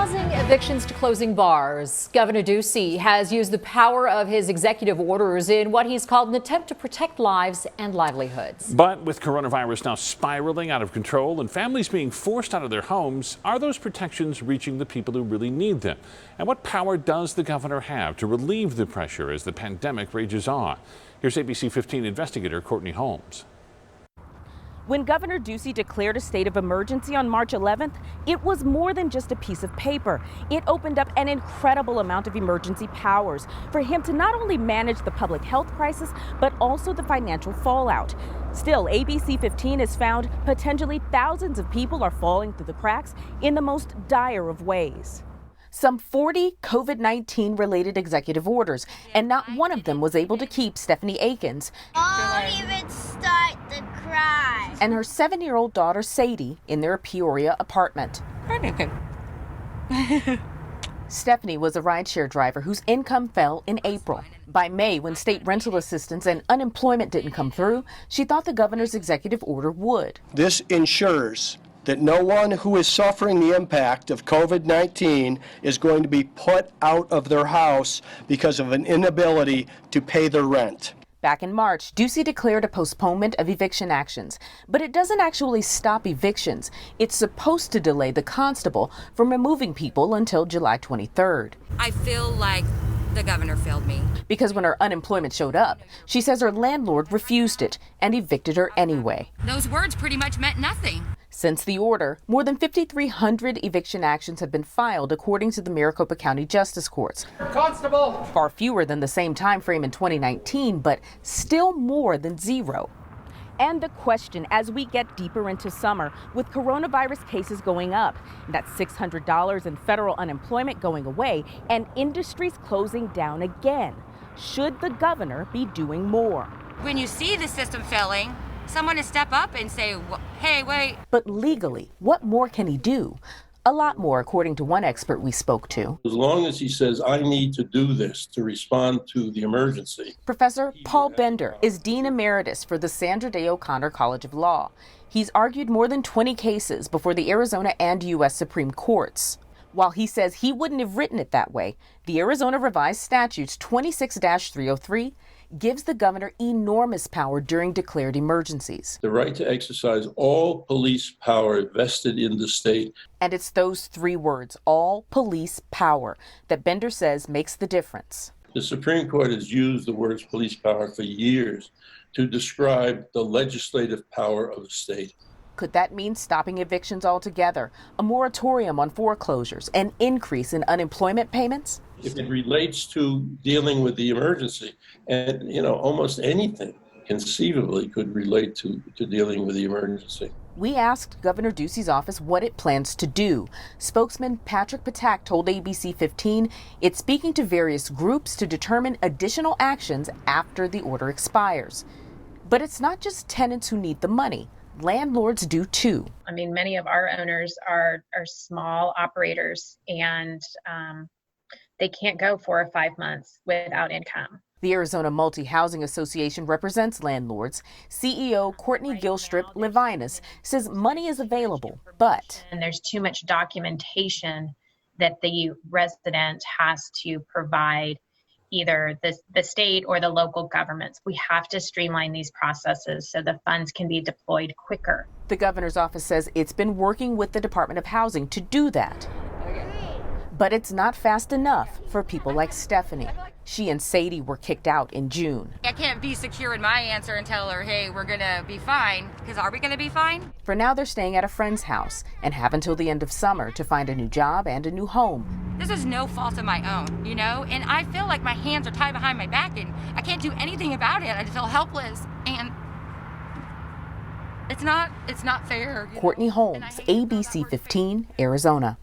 pausing evictions to closing bars. Governor Ducey has used the power of his executive orders in what he's called an attempt to protect lives and livelihoods. But with coronavirus now spiraling out of control and families being forced out of their homes, are those protections reaching the people who really need them? And what power does the governor have to relieve the pressure as the pandemic rages on? Here's ABC 15 investigator Courtney Holmes. When Governor Ducey declared a state of emergency on March 11th, it was more than just a piece of paper. It opened up an incredible amount of emergency powers for him to not only manage the public health crisis, but also the financial fallout. Still, ABC 15 has found potentially thousands of people are falling through the cracks in the most dire of ways. Some 40 COVID-19 related executive orders, and not one of them was able to keep Stephanie Akins and her 7-year-old daughter Sadie in their Peoria apartment. Stephanie was a rideshare driver whose income fell in April. By May, when state rental assistance and unemployment didn't come through, she thought the governor's executive order would. This ensures that no one who is suffering the impact of COVID-19 is going to be put out of their house because of an inability to pay their rent. Back in March, Ducey declared a postponement of eviction actions, but it doesn't actually stop evictions. It's supposed to delay the constable from removing people until July 23rd. I feel like the governor failed me. Because when her unemployment showed up, she says her landlord refused it and evicted her anyway. Those words pretty much meant nothing. Since the order, more than 5,300 eviction actions have been filed, according to the Maricopa County Justice Courts. Constable! Far fewer than the same time frame in 2019, but still more than zero. And the question as we get deeper into summer, with coronavirus cases going up, that $600 in federal unemployment going away, and industries closing down again, should the governor be doing more? When you see the system failing, someone to step up and say, hey, wait. But legally, what more can he do? A lot more, according to one expert we spoke to. As long as he says, I need to do this to respond to the emergency. Professor Paul Bender is Dean Emeritus for the Sandra Day O'Connor College of Law. He's argued more than 20 cases before the Arizona and U.S. Supreme Courts. While he says he wouldn't have written it that way, the Arizona Revised Statutes 26-303 gives the governor enormous power during declared emergencies. The right to exercise all police power vested in the state. And it's those three words, all police power, that Bender says makes the difference. The Supreme Court has used the words police power for years to describe the legislative power of the state. Could that mean stopping evictions altogether, a moratorium on foreclosures, an increase in unemployment payments? If it relates to dealing with the emergency, and almost anything conceivably could relate to dealing with the emergency. We asked Governor Ducey's office what it plans to do. Spokesman Patrick Patak told ABC 15 it's speaking to various groups to determine additional actions after the order expires. But it's not just tenants who need the money. Landlords do too. I mean, many of our owners are small operators, and they can't go 4 or 5 months without income. The Arizona Multi-Housing Association represents landlords. CEO Courtney Gilstrip Levinus says money is available, but and there's too much documentation that the resident has to provide either the state or the local governments. We have to streamline these processes so the funds can be deployed quicker. The governor's office says it's been working with the Department of Housing to do that. But it's not fast enough for people like Stephanie. She and Sadie were kicked out in June. I can't be secure in my answer and tell her, hey, we're going to be fine, because are we going to be fine? For now, they're staying at a friend's house and have until the end of summer to find a new job and a new home. This is no fault of my own, and I feel like my hands are tied behind my back and I can't do anything about it. I just feel helpless, and it's not fair. Courtney Holmes, ABC 15, Arizona.